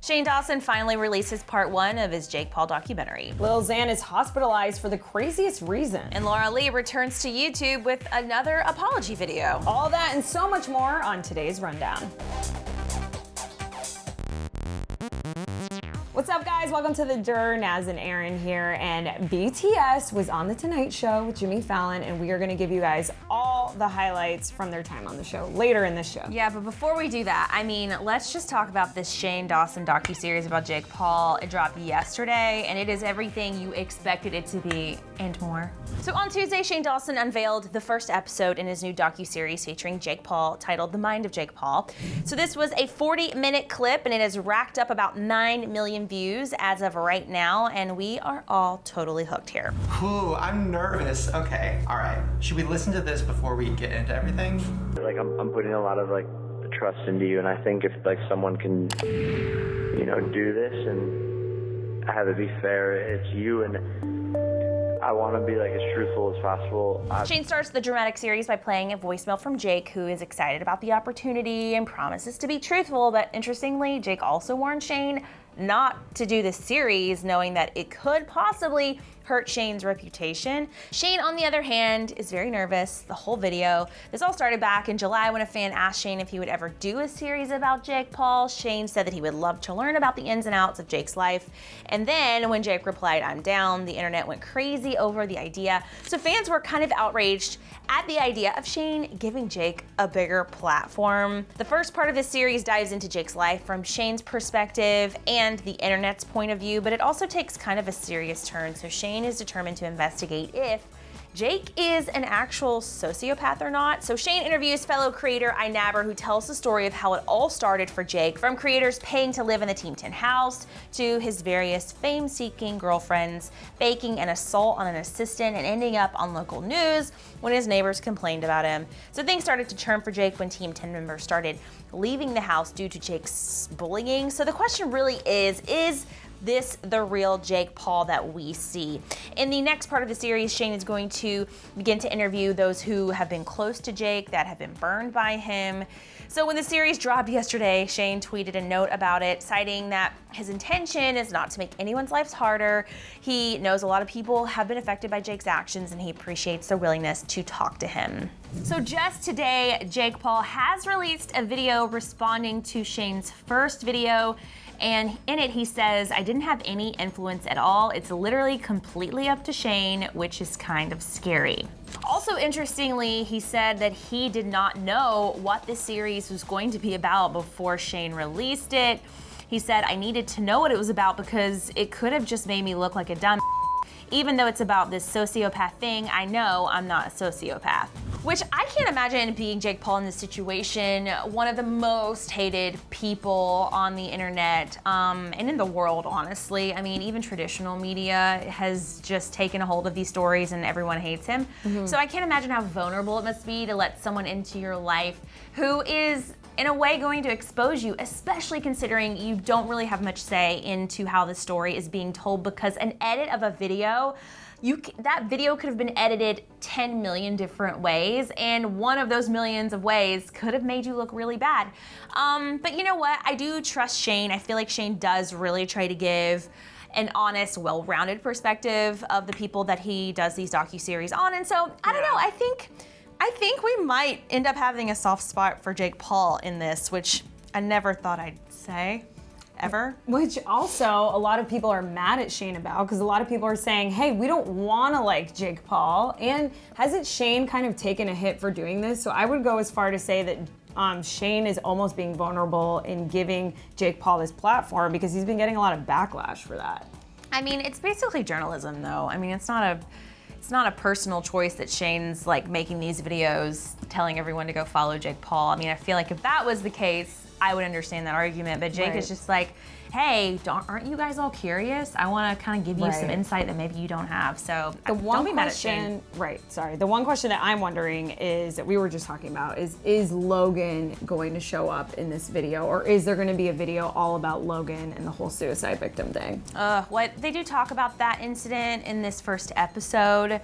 Shane Dawson finally releases part 1 of his Jake Paul documentary. Lil Xan is hospitalized for the craziest reason. And Laura Lee returns to YouTube with another apology video. All that and so much more on today's Rundown. What's up, guys? Welcome to The Dur. Naz and Aaron here, and BTS was on The Tonight Show with Jimmy Fallon, and we are gonna give you guys all the highlights from their time on the show later in this show. Yeah, but before we do that, I mean, let's just talk about this Shane Dawson docuseries about Jake Paul. It dropped yesterday, and it is everything you expected it to be and more. So on Tuesday, Shane Dawson unveiled the first episode in his new docuseries featuring Jake Paul, titled The Mind of Jake Paul. So this was a 40-minute clip, and it has racked up about 9 million views as of right now, and we are all totally hooked here. Ooh, I'm nervous. Okay, all right. Should we listen to this before we get into everything? Like I'm putting a lot of like trust into you, and I think if like someone can, you know, do this and have it be fair, it's you, and I want to be like as truthful as possible. Shane starts the dramatic series by playing a voicemail from Jake, who is excited about the opportunity and promises to be truthful, but interestingly, Jake also warned Shane not to do this series, knowing that it could possibly hurt Shane's reputation. Shane, on the other hand, is very nervous the whole video. This all started back in July when a fan asked Shane if he would ever do a series about Jake Paul. Shane said that he would love to learn about the ins and outs of Jake's life. And then when Jake replied, "I'm down," the internet went crazy over the idea. So fans were kind of outraged at the idea of Shane giving Jake a bigger platform. The first part of this series dives into Jake's life from Shane's perspective and the internet's point of view, but it also takes kind of a serious turn. So Shane is determined to investigate if Jake is an actual sociopath or not. So Shane interviews fellow creator Inabber, who tells the story of how it all started for Jake, from creators paying to live in the Team 10 house to his various fame-seeking girlfriends faking an assault on an assistant and ending up on local news when his neighbors complained about him. So things started to turn for Jake when Team 10 members started leaving the house due to Jake's bullying. So the question really is this the real Jake Paul that we see? In the next part of the series, Shane is going to begin to interview those who have been close to Jake, that have been burned by him. So when the series dropped yesterday, Shane tweeted a note about it, citing that his intention is not to make anyone's lives harder. He knows a lot of people have been affected by Jake's actions, and he appreciates their willingness to talk to him. So just today, Jake Paul has released a video responding to Shane's first video, and in it he says, "I didn't have any influence at all. It's literally completely up to Shane," which is kind of scary. Also, interestingly, he said that he did not know what this series was going to be about before Shane released it. He said, "I needed to know what it was about because it could have just made me look like a dumb. Even though it's about this sociopath thing, I know I'm not a sociopath." Which I can't imagine being Jake Paul in this situation. One of the most hated people on the internet and in the world, honestly. I mean, even traditional media has just taken a hold of these stories and everyone hates him. So I can't imagine how vulnerable it must be to let someone into your life who is in a way going to expose you, especially considering you don't really have much say into how the story is being told, because an edit of a video, that video could have been edited 10 million different ways, and one of those millions of ways could have made you look really bad. But you know what? I do trust Shane. I feel like Shane does really try to give an honest, well-rounded perspective of the people that he does these docuseries on, and so, I don't know, I think we might end up having a soft spot for Jake Paul in this, which I never thought I'd say. Ever. Which also a lot of people are mad at Shane about, because a lot of people are saying, hey, we don't want to like Jake Paul. And hasn't Shane kind of taken a hit for doing this? So I would go as far to say that Shane is almost being vulnerable in giving Jake Paul this platform, because he's been getting a lot of backlash for that. I mean, it's basically journalism, though. I mean, it's not a personal choice that Shane's like making these videos telling everyone to go follow Jake Paul. I mean, I feel like if that was the case, I would understand that argument, but Jake is just like, hey, aren't you guys all curious? I want to kind of give you some insight that maybe you don't have. So don't be mad at Shane. The one question that I'm wondering is, that we were just talking about, is Logan going to show up in this video, or is there going to be a video all about Logan and the whole suicide victim thing? What they do talk about that incident in this first episode.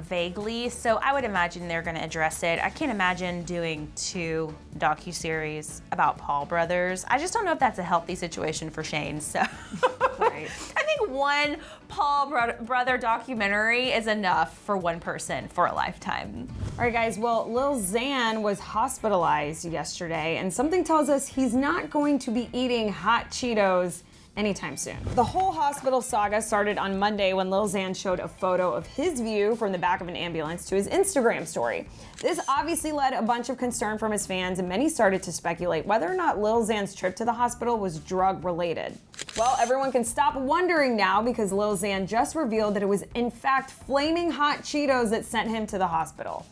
vaguely. So I would imagine they're going to address it. I can't imagine doing 2 docuseries about Paul brothers. I just don't know if that's a healthy situation for Shane. So Right. I think 1 Paul brother documentary is enough for one person for a lifetime. All right, guys. Well, Lil Xan was hospitalized yesterday, and something tells us he's not going to be eating hot Cheetos anytime soon. The whole hospital saga started on Monday when Lil Xan showed a photo of his view from the back of an ambulance to his Instagram story. This obviously led a bunch of concern from his fans, and many started to speculate whether or not Lil Xan's trip to the hospital was drug related. Well, everyone can stop wondering now because Lil Xan just revealed that it was in fact flaming hot Cheetos that sent him to the hospital.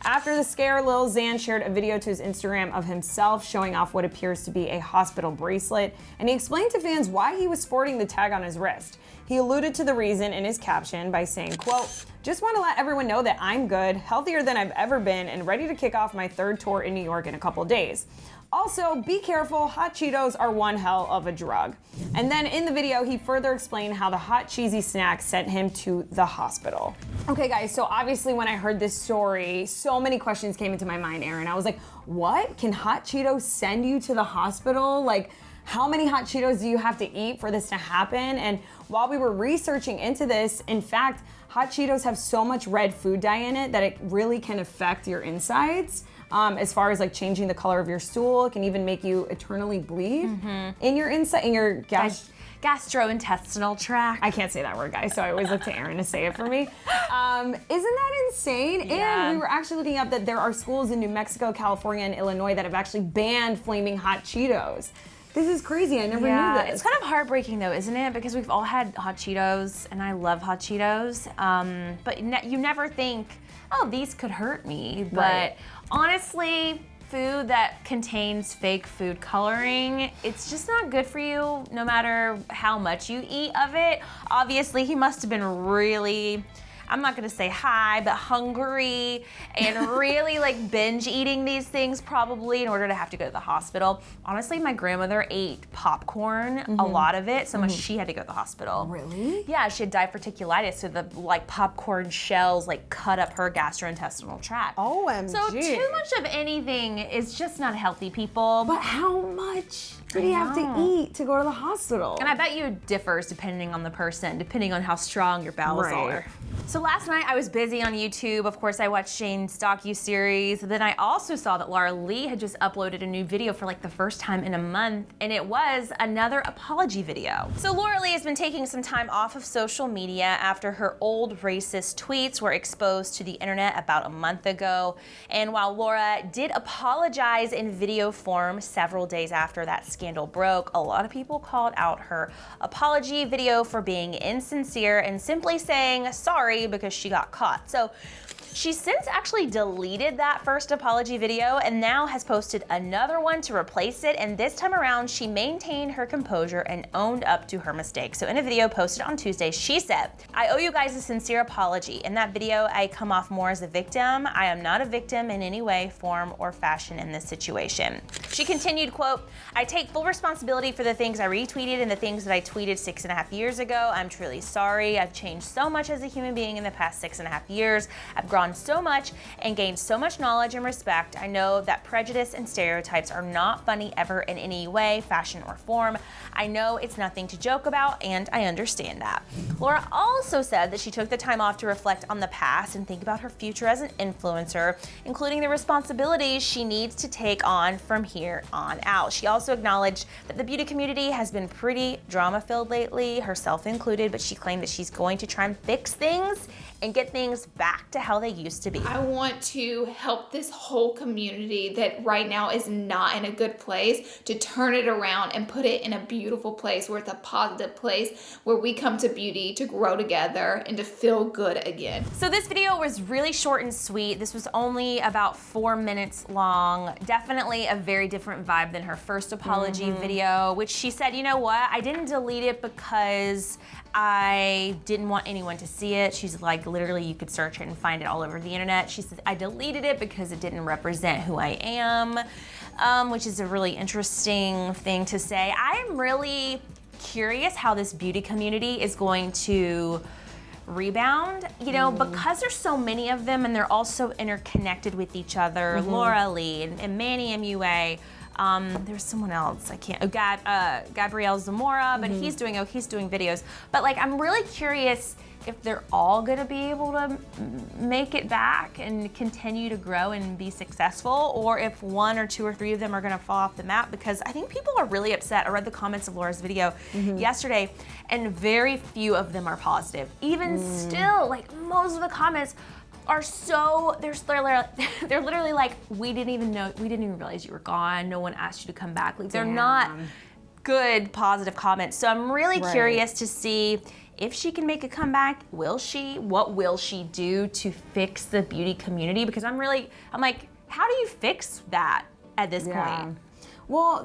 After the scare, Lil Xan shared a video to his Instagram of himself showing off what appears to be a hospital bracelet, and he explained to fans why he was sporting the tag on his wrist. He alluded to the reason in his caption by saying, quote, "Just want to let everyone know that I'm good, healthier than I've ever been, and ready to kick off my 3rd tour in New York in a couple days. Also, be careful, hot Cheetos are one hell of a drug." And then in the video, he further explained how the hot cheesy snack sent him to the hospital. Okay guys, so obviously when I heard this story, so many questions came into my mind, Aaron. I was like, what? Can hot Cheetos send you to the hospital? Like, how many hot Cheetos do you have to eat for this to happen? And while we were researching into this, in fact, hot Cheetos have so much red food dye in it that it really can affect your insides. As far as like changing the color of your stool, it can even make you eternally bleed in your Gastrointestinal tract. I can't say that word, guys, so I always look to Aaron to say it for me. Isn't that insane? Yeah. And we were actually looking up that there are schools in New Mexico, California, and Illinois that have actually banned flaming hot Cheetos. This is crazy. I never knew this. It's kind of heartbreaking though, isn't it? Because we've all had hot Cheetos, and I love hot Cheetos. But you never think, oh, these could hurt me. But Right. honestly, food that contains fake food coloring, it's just not good for you no matter how much you eat of it. Obviously, he must have been really, I'm not gonna say high, but hungry and really like binge eating these things probably in order to have to go to the hospital. Honestly, my grandmother ate popcorn, a lot of it, so much she had to go to the hospital. Really? Yeah, she had diverticulitis, so the like popcorn shells like cut up her gastrointestinal tract. OMG. So too much of anything is just not healthy, people. But how much did he have to eat to go to the hospital? And I bet you it differs depending on the person, depending on how strong your bowels Right. are. So last night I was busy on YouTube. Of course, I watched Shane's docu-series. Then I also saw that Laura Lee had just uploaded a new video for like the first time in a month, and it was another apology video. So Laura Lee has been taking some time off of social media after her old racist tweets were exposed to the internet about a month ago. And while Laura did apologize in video form several days after that scandal broke, a lot of people called out her apology video for being insincere and simply saying sorry because she got caught. So she's since actually deleted that first apology video and now has posted another one to replace it. And this time around, she maintained her composure and owned up to her mistake. So in a video posted on Tuesday, she said, "I owe you guys a sincere apology. In that video, I come off more as a victim. I am not a victim in any way, form, or fashion in this situation." She continued, quote, "I take full responsibility for the things I retweeted and the things that I tweeted 6.5 years ago. I'm truly sorry. I've changed so much as a human being in the past 6.5 years. I've grown so much and gained so much knowledge and respect. I know that prejudice and stereotypes are not funny ever in any way, fashion, or form. I know it's nothing to joke about, and I understand that." Laura also said that she took the time off to reflect on the past and think about her future as an influencer, including the responsibilities she needs to take on from here on out. She also acknowledged that the beauty community has been pretty drama-filled lately, herself included, but she claimed that she's going to try and fix things and get things back to how they used to be. I want to help this whole community that right now is not in a good place to turn it around and put it in a beautiful place where it's a positive place where we come to beauty to grow together and to feel good again. So this video was really short and sweet. This was only about 4 minutes long. Definitely a very different vibe than her first apology video, which she said, you know what? I didn't delete it because I didn't want anyone to see it. She's like, literally, you could search it and find it all over the internet. She said, I deleted it because it didn't represent who I am, which is a really interesting thing to say. I'm really curious how this beauty community is going to rebound, you know, because there's so many of them and they're all so interconnected with each other. Laura Lee and Manny MUA. There's someone else, I can't, Gabrielle Zamora, but he's doing videos. But like, I'm really curious if they're all gonna be able to make it back and continue to grow and be successful, or if 1 or 2 or 3 of them are gonna fall off the map, because I think people are really upset. I read the comments of Laura's video yesterday, and very few of them are positive. Even still, like most of the comments are they're literally like, we didn't even realize you were gone. No one asked you to come back. Like, they're not good, positive comments. So I'm really curious to see if she can make a comeback. Will she? What will she do to fix the beauty community? Because I'm like, how do you fix that at this point? Well,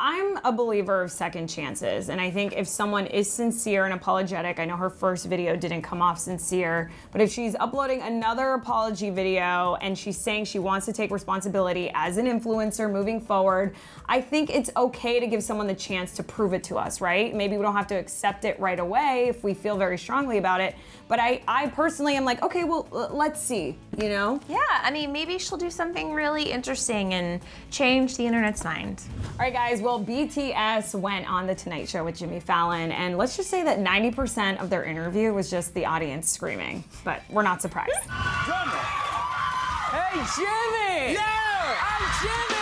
I'm a believer of second chances, and I think if someone is sincere and apologetic, I know her first video didn't come off sincere, but if she's uploading another apology video and she's saying she wants to take responsibility as an influencer moving forward, I think it's okay to give someone the chance to prove it to us, right? Maybe we don't have to accept it right away if we feel very strongly about it, but I personally am like, okay, well, let's see, you know? Yeah, I mean, maybe she'll do something really interesting and change the internet's mind. All right, guys, well, BTS went on The Tonight Show with Jimmy Fallon, and let's just say that 90% of their interview was just the audience screaming, but we're not surprised. Drummer. Hey, Jimmy! Yeah! I'm Jimmy!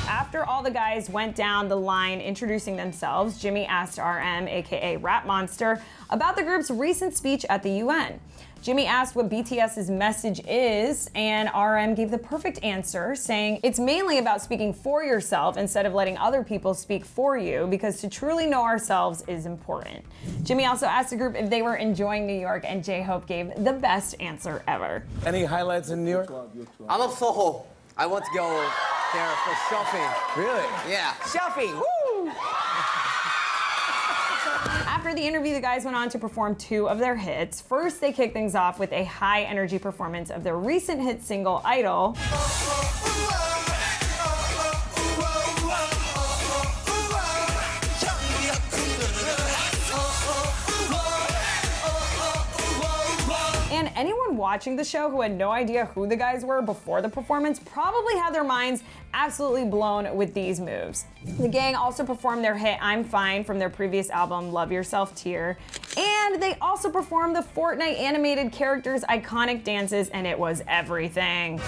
After all the guys went down the line introducing themselves, Jimmy asked RM, aka Rap Monster, about the group's recent speech at the UN. Jimmy asked what BTS's message is, and RM gave the perfect answer, saying it's mainly about speaking for yourself instead of letting other people speak for you, because to truly know ourselves is important. Jimmy also asked the group if they were enjoying New York, and J-Hope gave the best answer ever. Any highlights in New York? I love Soho. I want to go there for shopping. Really? Yeah. Shopping! Woo! After the interview, the guys went on to perform 2 of their hits. First, they kicked things off with a high-energy performance of their recent hit single, Idol. And anyone watching the show who had no idea who the guys were before the performance probably had their minds absolutely blown with these moves. The gang also performed their hit I'm Fine from their previous album Love Yourself Tear, and they also performed the Fortnite animated characters' iconic dances, and it was everything.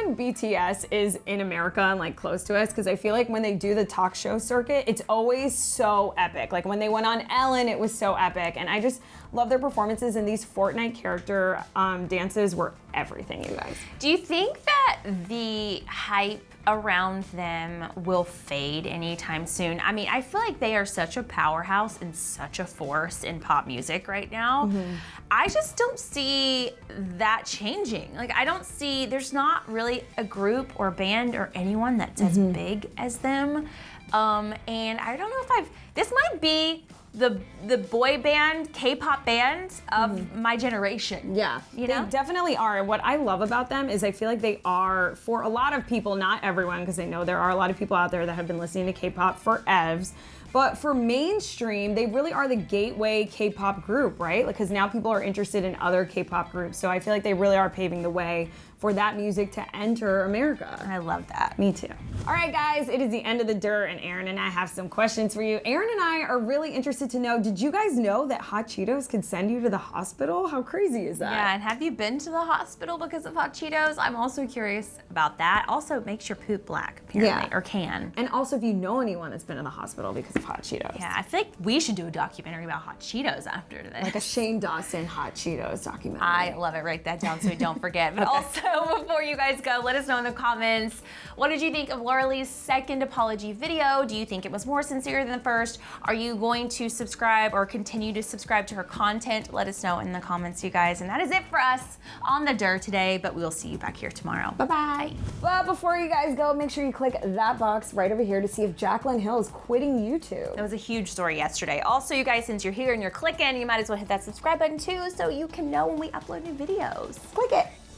BTS is in America and like close to us, because I feel like when they do the talk show circuit, it's always so epic. Like when they went on Ellen, it was so epic, and I just love their performances, and these Fortnite character dances were everything, you guys. Do you think that the hype around them will fade anytime soon? I mean, I feel like they are such a powerhouse and such a force in pop music right now. I just don't see that changing. Like, I don't see, there's not really a group or band or anyone that's as big as them. And I don't know if this might be the boy band, K-pop band of my generation. Yeah, you know? They definitely are. What I love about them is I feel like they are, for a lot of people, not everyone, because I know there are a lot of people out there that have been listening to K-pop for evs, but for mainstream, they really are the gateway K-pop group, right? Because now people are interested in other K-pop groups, so I feel like they really are paving the way for that music to enter America. I love that. Me too. All right, guys, it is the end of the dirt, and Aaron and I have some questions for you. Aaron and I are really interested to know, did you guys know that hot Cheetos could send you to the hospital? How crazy is that? Yeah, and have you been to the hospital because of hot Cheetos? I'm also curious about that. Also, it makes your poop black, apparently, or can. And also, if you know anyone that's been in the hospital because of hot Cheetos. Yeah, I feel like we should do a documentary about hot Cheetos after this. Like a Shane Dawson hot Cheetos documentary. I love it. Write that down so we don't forget. But also, before you guys go, let us know in the comments, what did you think of Laura Lee's second apology video? Do you think it was more sincere than the first? Are you going to subscribe or continue to subscribe to her content? Let us know in the comments, you guys. And that is it for us on The Dirt today, but we'll see you back here tomorrow. Bye-bye. But before you guys go, make sure you click that box right over here to see if Jaclyn Hill is quitting YouTube. That was a huge story yesterday. Also, you guys, since you're here and you're clicking, you might as well hit that subscribe button too so you can know when we upload new videos. Click it.